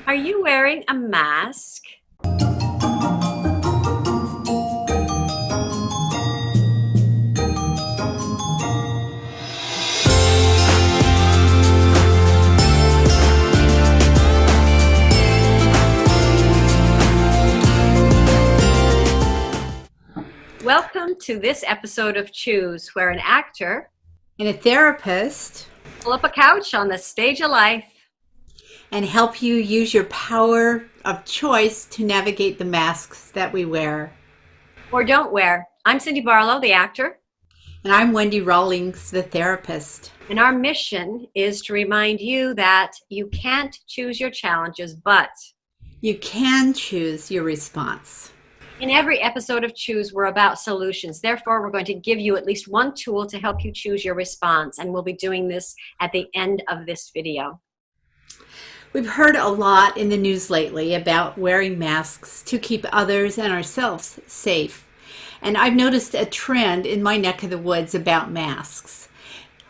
Are you wearing a mask? Welcome to this episode of Choose, where an actor And a therapist, pull up a couch on the stage of life. and help you use your power of choice to navigate the masks that we wear. Or don't wear. I'm Cindy Barlow, the actor, And I'm Wendy Rawlings, the therapist. and our mission is to remind you that you can't choose your challenges, but You can choose your response. in every episode of Choose, we're about solutions. Therefore, we're going to give you at least one tool to help you choose your response, and we'll be doing this at the end of this video. We've heard a lot in the news lately about wearing masks to keep others and ourselves safe. And I've noticed a trend in my neck of the woods about masks.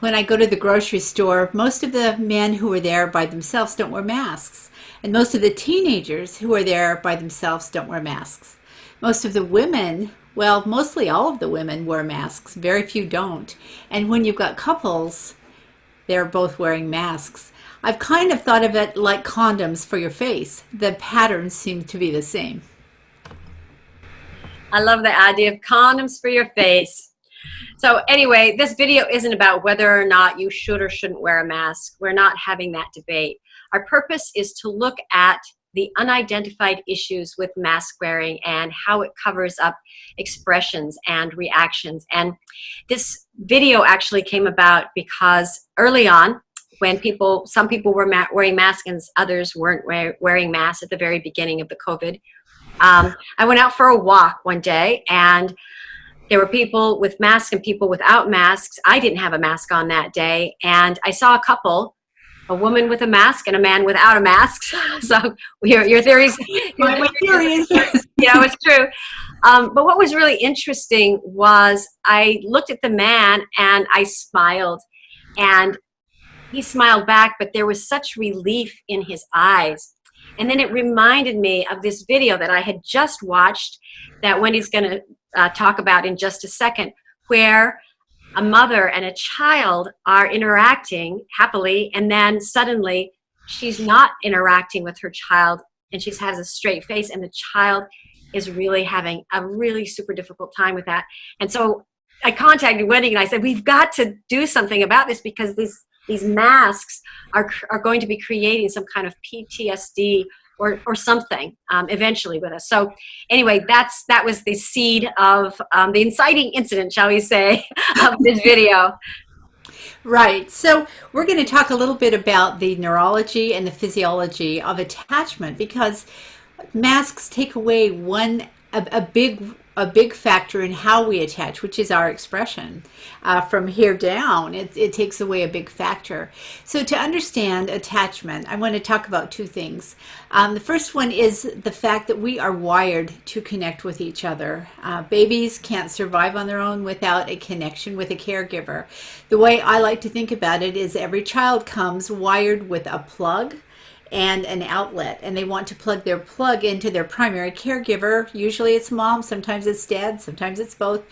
When I go to the grocery store, most of the men who are there by themselves don't wear masks. And most of the teenagers who are there by themselves don't wear masks. Most of the women, well, mostly all of the women wear masks. Very few don't. And when you've got couples, they're both wearing masks. I've kind of thought of it like condoms for your face. The patterns seem to be the same. I love the idea of condoms for your face. So anyway, this video isn't about whether or not you should or shouldn't wear a mask. We're not having that debate. Our purpose is to look at the unidentified issues with mask wearing and how it covers up expressions and reactions. And this video actually came about because early on, when some people were wearing masks and others weren't wearing masks at the very beginning of the COVID, I went out for a walk one day, and there were people with masks and people without masks. I didn't have a mask on that day, and I saw a couple, a woman with a mask and a man without a mask. So your theories, My theory is it's true. But what was really interesting was I looked at the man and I smiled, and he smiled back, but there was such relief in his eyes. And then it reminded me of this video that I had just watched that Wendy's going to talk about in just a second, where a mother and a child are interacting happily, and then suddenly she's not interacting with her child, and she has a straight face, and the child is really having a really super difficult time with that. And so I contacted Wendy and I said, we've got to do something about this, because these masks are going to be creating some kind of PTSD or something eventually with us. So anyway, that was the seed of the inciting incident, shall we say, of this video. Right. So we're going to talk a little bit about the neurology and the physiology of attachment, because masks take away a big factor in how we attach, which is our expression. From here down, it takes away a big factor. So to understand attachment, I want to talk about two things. The first one is the fact that we are wired to connect with each other. Babies can't survive on their own without a connection with a caregiver. The way I like to think about it is every child comes wired with a plug and an outlet, and they want to plug their plug into their primary caregiver. Usually it's mom, sometimes it's dad, sometimes it's both,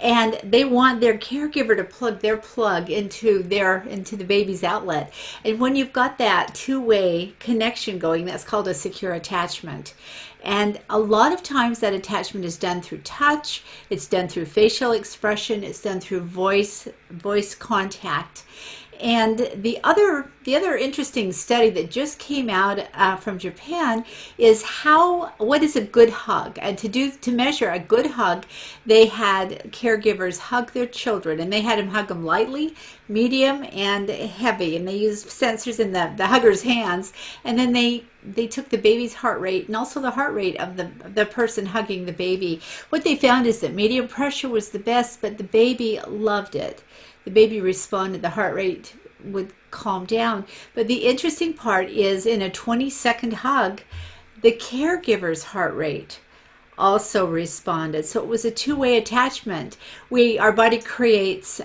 and they want their caregiver to plug their plug into the baby's outlet. And when you've got that two-way connection going, that's called a secure attachment. And a lot of times that attachment is done through touch, it's done through facial expression, it's done through voice contact. And the other interesting study that just came out from Japan is what is a good hug. And to measure a good hug, they had caregivers hug their children, and they had them hug them lightly, medium, and heavy. And they used sensors in the hugger's hands, and then they took the baby's heart rate and also the heart rate of the person hugging the baby. What they found is that medium pressure was the best, but the baby loved it. The baby responded, the heart rate would calm down. But the interesting part is, in a 20-second hug, the caregiver's heart rate also responded. So it was a two-way attachment. Our body creates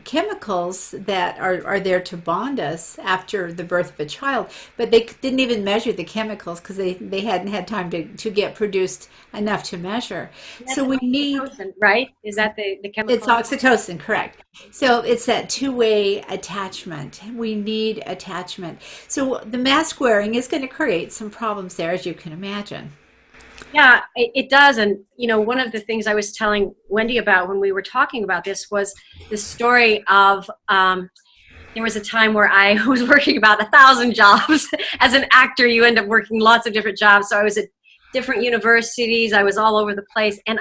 chemicals that are there to bond us after the birth of a child, but they didn't even measure the chemicals because they hadn't had time to get produced enough to measure. That's So we need oxytocin, right? Is that the it's chemical? oxytocin, correct. So it's that two-way attachment. We need attachment. So the mask wearing is going to create some problems there, as you can imagine. Yeah, it does. And, one of the things I was telling Wendy about when we were talking about this was the story of there was a time where I was working about 1,000 jobs. As an actor, you end up working lots of different jobs. So I was at different universities. I was all over the place. And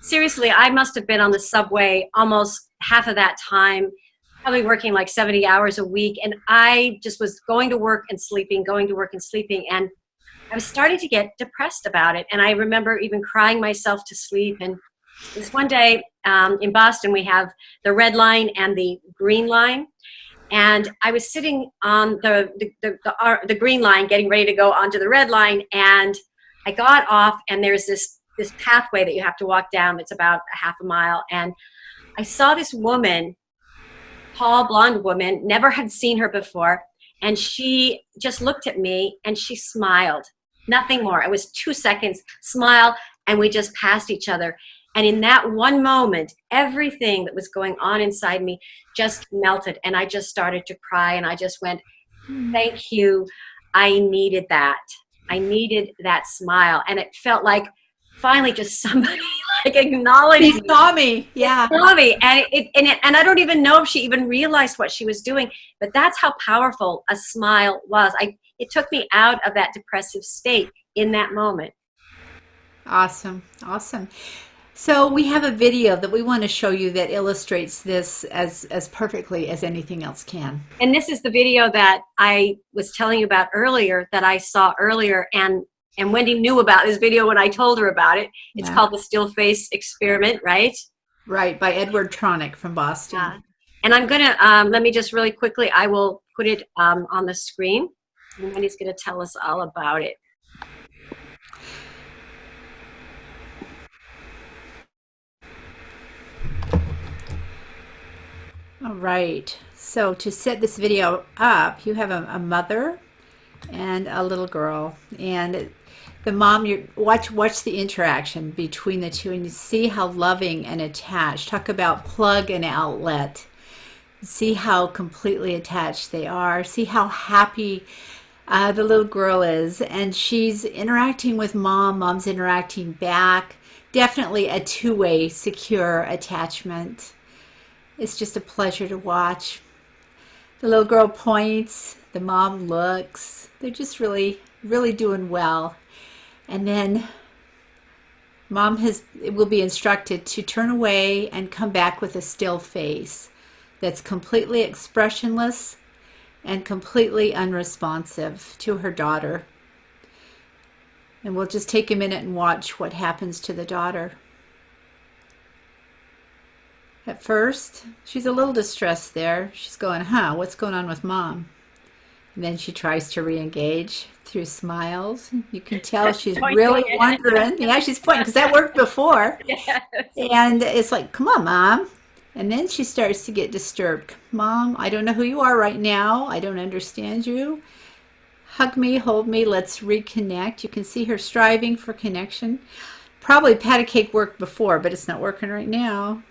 seriously, I must have been on the subway almost half of that time, probably working like 70 hours a week. And I just was going to work and sleeping, going to work and sleeping. And I was starting to get depressed about it. And I remember even crying myself to sleep. And this one day in Boston, we have the red line and the green line. And I was sitting on the green line, getting ready to go onto the red line. And I got off, and there's this pathway that you have to walk down that's about a half a mile. And I saw this woman, tall, blonde woman, never had seen her before. And she just looked at me and she smiled. Nothing more. It was 2 seconds, smile, and we just passed each other. And in that one moment, everything that was going on inside me just melted. And I just started to cry. And I just went, thank you. I needed that. I needed that smile. And it felt like finally just somebody like acknowledged She me. saw me. Yeah. Saw me. And I don't even know if she even realized what she was doing. But that's how powerful a smile was. It took me out of that depressive state in that moment. Awesome. Awesome. So we have a video that we want to show you that illustrates this as perfectly as anything else can. And this is the video that I was telling you about earlier, that I saw earlier, and Wendy knew about this video when I told her about it. It's Yeah. called the Still Face Experiment, right? Right, by Edward Tronick from Boston. And I'm gonna let me just really quickly, I will put it on the screen, and Wendy's gonna tell us all about it. All right. So to set this video up, you have a mother and a little girl, and the mom. You watch the interaction between the two, and you see how loving and attached. Talk about plug and outlet. See how completely attached they are. See how happy the little girl is, and she's interacting with mom. Mom's interacting back. Definitely a two-way, secure attachment. It's just a pleasure to watch. The little girl points, the mom looks. They're just really, really doing well. And then mom will be instructed to turn away and come back with a still face that's completely expressionless and completely unresponsive to her daughter. And we'll just take a minute and watch what happens to the daughter. At first, she's a little distressed there. She's going, what's going on with mom? And then she tries to re-engage through smiles. You can tell she's really wondering. Yeah, she's pointing because that worked before. Yes. And it's like, come on, mom. And then she starts to get disturbed. Mom, I don't know who you are right now. I don't understand you. Hug me, hold me, let's reconnect. You can see her striving for connection. Probably pat a cake worked before, but it's not working right now.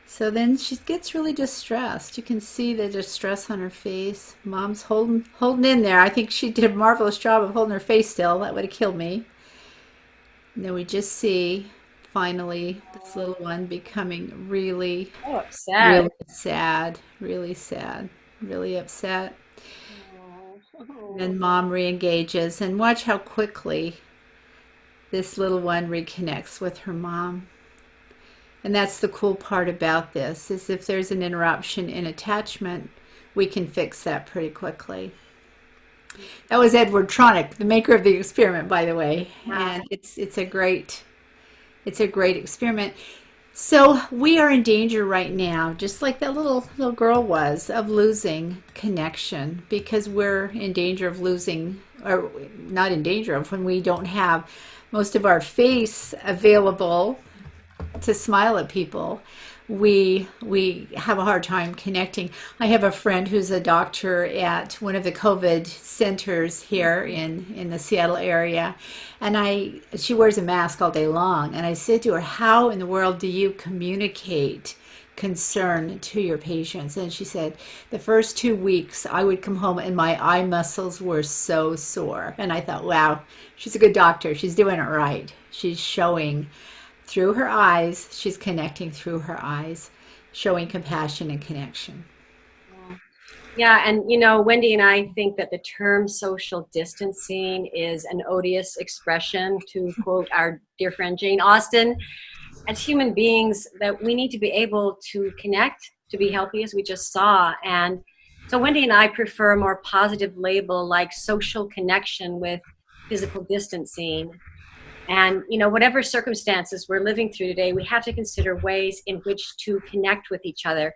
So then she gets really distressed. You can see the distress on her face. Mom's holding in there. I think she did a marvelous job of holding her face still. That would have killed me. And then we just see, finally, this little one becoming really, Sad. really sad, really upset. And mom re-engages. And watch how quickly this little one reconnects with her mom. And that's the cool part about this, is if there's an interruption in attachment, we can fix that pretty quickly. That was Edward Tronick, the maker of the experiment, by the way. Wow. And it's a great experiment. So we are in danger right now, just like that little girl was, of losing connection because we're in danger of losing, or not in danger of, when we don't have most of our face available to smile at people. We have a hard time connecting. I have a friend who's a doctor at one of the COVID centers here in the Seattle area, and I she wears a mask all day long. And I said to her, "How in the world do you communicate concern to your patients?" And she said, "The first 2 weeks, I would come home and my eye muscles were so sore." And I thought, wow, she's a good doctor. She's doing it right. She's showing through her eyes, she's connecting through her eyes, showing compassion and connection. Yeah, and Wendy and I think that the term social distancing is an odious expression, to quote our dear friend Jane Austen. As human beings, that we need to be able to connect to be healthy, as we just saw. And so Wendy and I prefer a more positive label like social connection with physical distancing. And whatever circumstances we're living through today, we have to consider ways in which to connect with each other.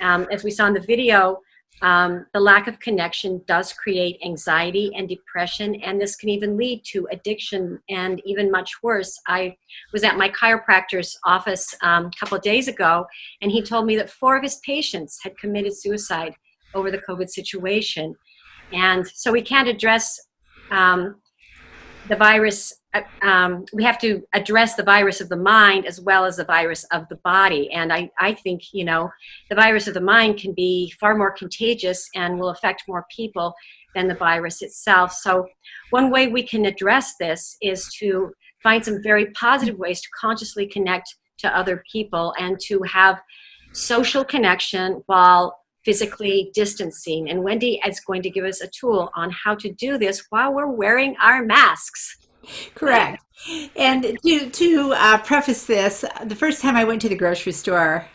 As we saw in the video, the lack of connection does create anxiety and depression, and this can even lead to addiction and even much worse. I was at my chiropractor's office a couple of days ago, and he told me that 4 of his patients had committed suicide over the COVID situation. And so we can't address the virus. We have to address the virus of the mind as well as the virus of the body. And I think, the virus of the mind can be far more contagious and will affect more people than the virus itself. So one way we can address this is to find some very positive ways to consciously connect to other people and to have social connection while physically distancing. And Wendy is going to give us a tool on how to do this while we're wearing our masks. Correct. And to preface this, the first time I went to the grocery store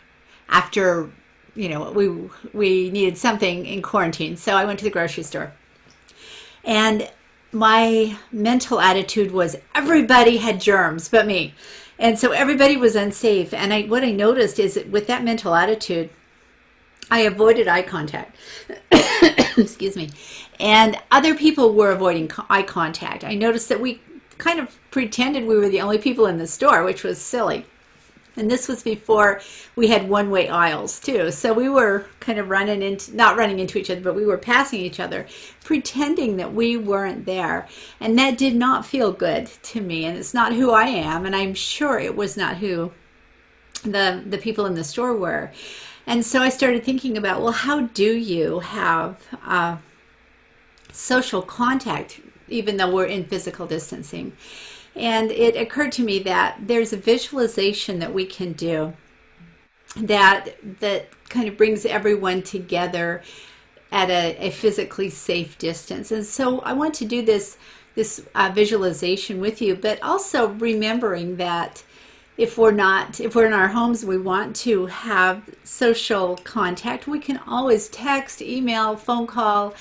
after, we needed something in quarantine, so I went to the grocery store, and my mental attitude was everybody had germs but me, and so everybody was unsafe. And what I noticed is that with that mental attitude, I avoided eye contact. Excuse me. And other people were avoiding eye contact. I noticed that we kind of pretended we were the only people in the store, which was silly. And this was before we had one-way aisles too. So we were kind of not running into each other, but we were passing each other, pretending that we weren't there. And that did not feel good to me. And it's not who I am. And I'm sure it was not who the people in the store were. And so I started thinking about, well, how do you have social contact even though we're in physical distancing? And it occurred to me that there's a visualization that we can do that kind of brings everyone together at a physically safe distance. And so I want to do this visualization with you, but also remembering that if we're in our homes, we want to have social contact, we can always text, email, phone call,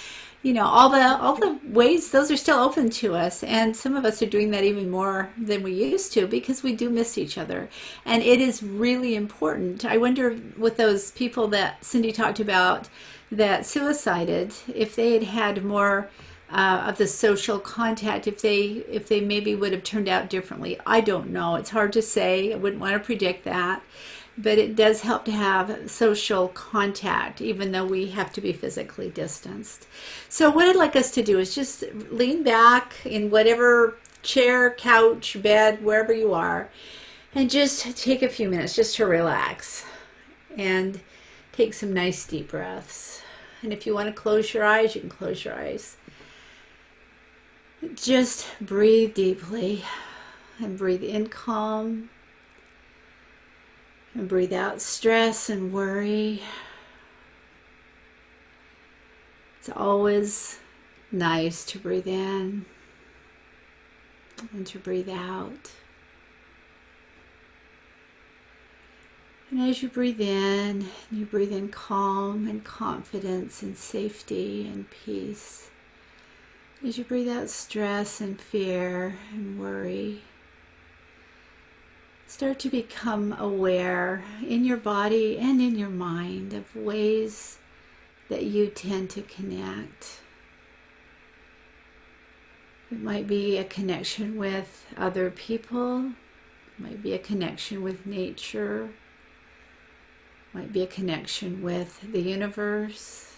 all the ways, those are still open to us. And some of us are doing that even more than we used to because we do miss each other. And it is really important. I wonder, with those people that Cindy talked about that suicided, if they had had more of the social contact, if they maybe would have turned out differently. I don't know. It's hard to say. I wouldn't want to predict that. But it does help to have social contact, even though we have to be physically distanced. So what I'd like us to do is just lean back in whatever chair, couch, bed, wherever you are, and just take a few minutes just to relax and take some nice deep breaths. And if you want to close your eyes, you can close your eyes. Just breathe deeply and breathe in calm. And breathe out stress and worry. It's always nice to breathe in and to breathe out. And as you breathe in calm and confidence and safety and peace. As you breathe out stress and fear and worry, Start to become aware in your body and in your mind of ways that you tend to connect. It might be a connection with other people, it might be a connection with nature, it might be a connection with the universe,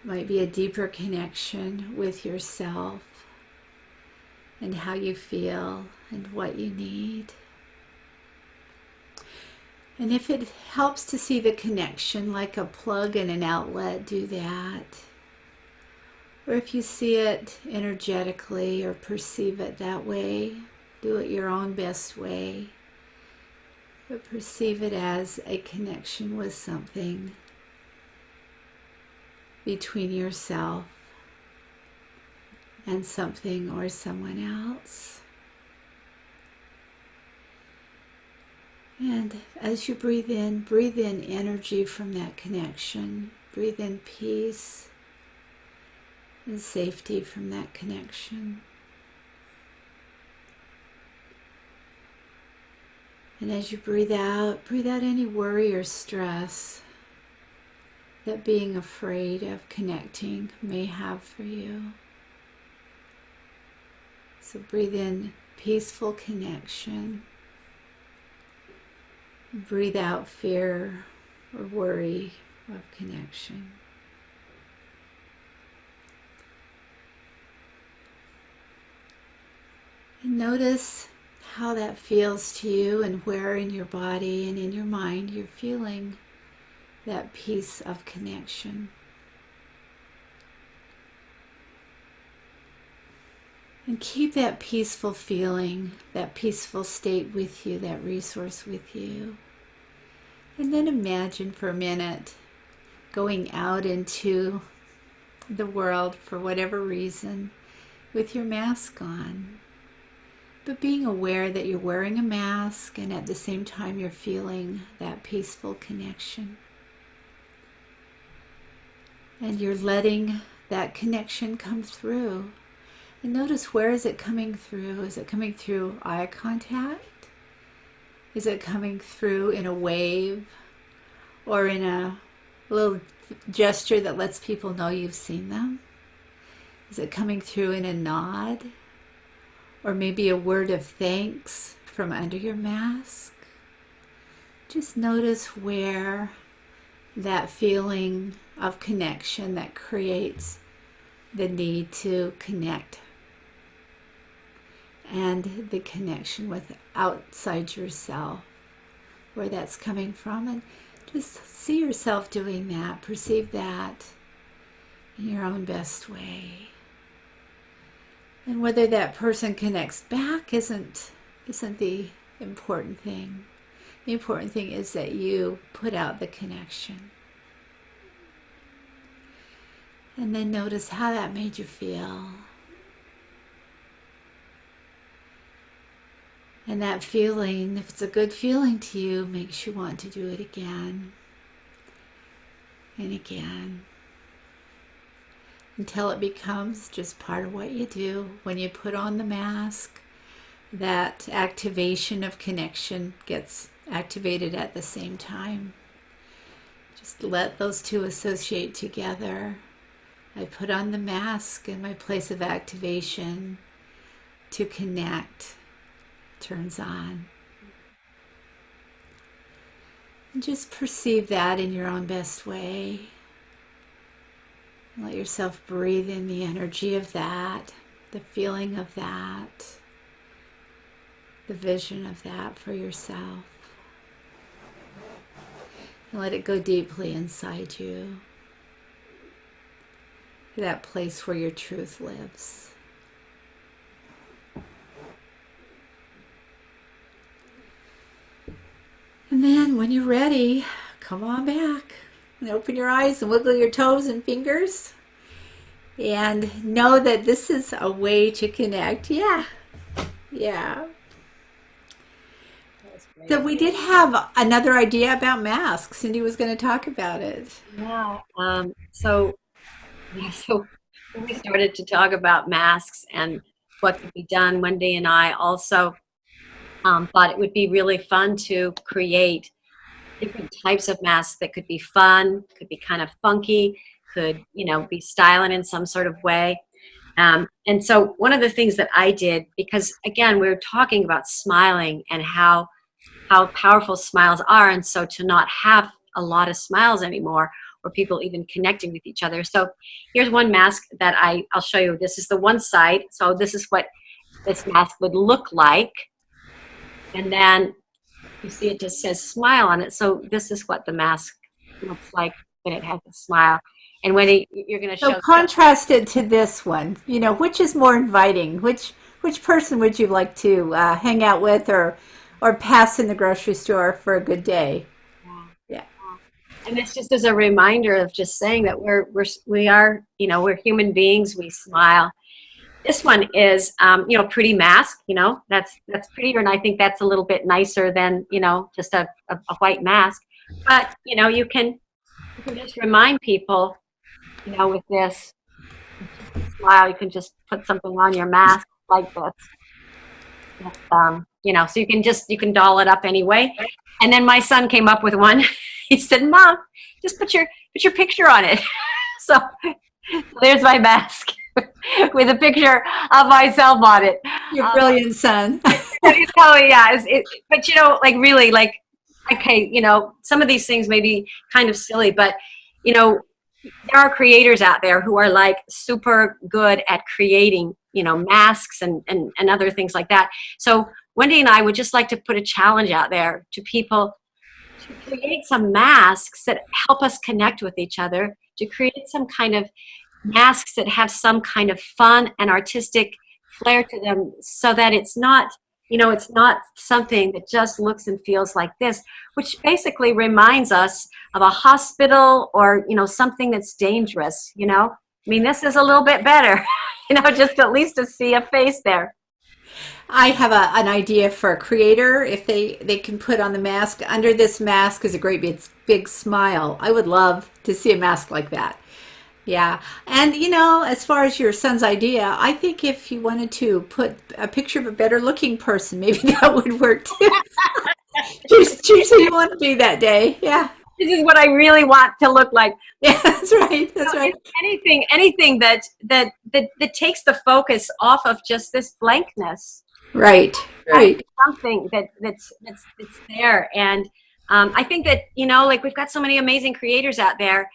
it might be a deeper connection with yourself and how you feel and what you need. And if it helps to see the connection like a plug and an outlet, do that. Or if you see it energetically or perceive it that way, do it your own best way. But perceive it as a connection with something between yourself and something or someone else. And as you breathe in energy from that connection. Breathe in peace and safety from that connection. And as you breathe out any worry or stress that being afraid of connecting may have for you. So breathe in peaceful connection. Breathe out fear or worry of connection. And notice how that feels to you and where in your body and in your mind you're feeling that piece of connection. And keep that peaceful feeling, that peaceful state with you, that resource with you. And then imagine for a minute going out into the world for whatever reason with your mask on. But being aware that you're wearing a mask and at the same time you're feeling that peaceful connection. And you're letting that connection come through. And notice, where is it coming through? Is it coming through eye contact? Is it coming through in a wave or in a little gesture that lets people know you've seen them? Is it coming through in a nod? Or maybe a word of thanks from under your mask? Just notice where that feeling of connection that creates the need to connect and the connection with outside yourself, where that's coming from. And just see yourself doing that, perceive that in your own best way. And whether that person connects back isn't the important thing. The important thing is that you put out the connection. And then notice how that made you feel. And that feeling, if it's a good feeling to you, makes you want to do it again and again, until it becomes just part of what you do. When you put on the mask, that activation of connection gets activated at the same time. Just let those two associate together. I put on the mask and my place of activation to connect turns on. And just perceive that in your own best way. Let yourself breathe in the energy of that, the feeling of that, the vision of that for yourself. And let it go deeply inside you, to that place where your truth lives. And then when you're ready, come on back and open your eyes and wiggle your toes and fingers. And know that this is a way to connect. Yeah. So we did have another idea about masks. Cindy was going to talk about it. Yeah. So we started to talk about masks and what could be done. Wendy and I also But it would be really fun to create different types of masks that could be fun, could be kind of funky, could, be styling in some sort of way. And so one of the things that I did, because again, we were talking about smiling and how powerful smiles are, and so to not have a lot of smiles anymore, or people even connecting with each other. So here's one mask that I'll show you. This is the one side. So this is what this mask would look like. And then you see it just says smile on it. So this is what the mask looks like when it has a smile. And Wendy, you're going to show. So contrasted to this one, which is more inviting? Which person would you like to hang out with or pass in the grocery store for a good day? Yeah. And it's just as a reminder of just saying that we are, we're human beings. We smile. This one is, pretty mask. That's prettier, and I think that's a little bit nicer than just a white mask. But you can just remind people, with this smile. You can just put something on your mask like this. So you can doll it up anyway. And then my son came up with one. He said, "Mom, just put your picture on it." So there's my mask with a picture of myself on it. Your brilliant son. Oh yeah, but really, okay, some of these things may be kind of silly, but there are creators out there who are like super good at creating, masks and other things like that. So Wendy and I would just like to put a challenge out there to people to create some masks that help us connect with each other, to create some kind of masks that have some kind of fun and artistic flair to them, so that it's not something that just looks and feels like this, which basically reminds us of a hospital or, something that's dangerous, this is a little bit better, just at least to see a face there. I have an idea for a creator. If they can put on the mask, under this mask is a great big smile. I would love to see a mask like that. Yeah. And, as far as your son's idea, I think if you wanted to put a picture of a better looking person, maybe that would work too. choose who you want to be that day. Yeah. This is what I really want to look like. Yeah, that's right. That's right. Anything that takes the focus off of just this blankness. Right. Right. Something that's there. And I think that, we've got so many amazing creators out there.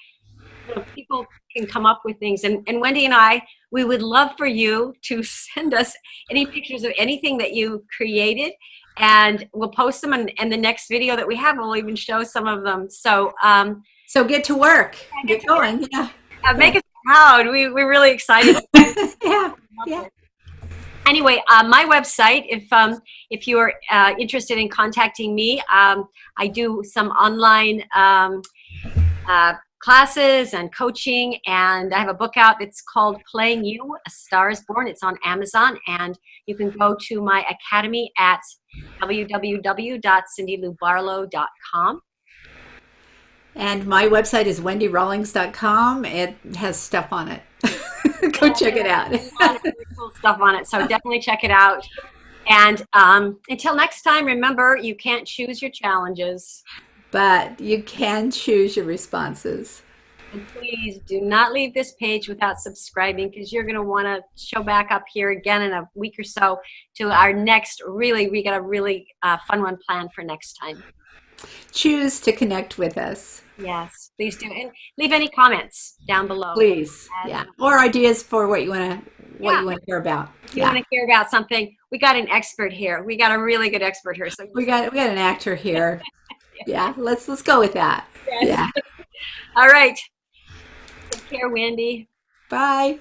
People can come up with things, and Wendy and I, we would love for you to send us any pictures of anything that you created, and we'll post them, and the next video that we have, we'll even show some of them. So so get to work. Get going. Yeah. Make us proud. We're really excited. Yeah. Yeah. Anyway, my website, if you're interested in contacting me, I do some online classes and coaching, and I have a book out that's called Playing You, A Star is Born. It's on Amazon, and you can go to my academy at www.cindyloubarlow.com. And my website is wendyrawlings.com. It has stuff on it. Go check it out. Really cool stuff on it, so definitely check it out. And until next time, remember, you can't choose your challenges, but you can choose your responses. And please do not leave this page without subscribing, because you're going to want to show back up here again in a week or so to our next, we got a really fun one planned for next time. Choose to connect with us. Yes, please do. And leave any comments down below. Please. Yeah. Or ideas for what you want to hear about. If you want to hear about something, we got an expert here. We got a really good expert here. So we got an actor here. Yeah, let's go with that. Yes. Yeah. All right. Take care, Wendy. Bye.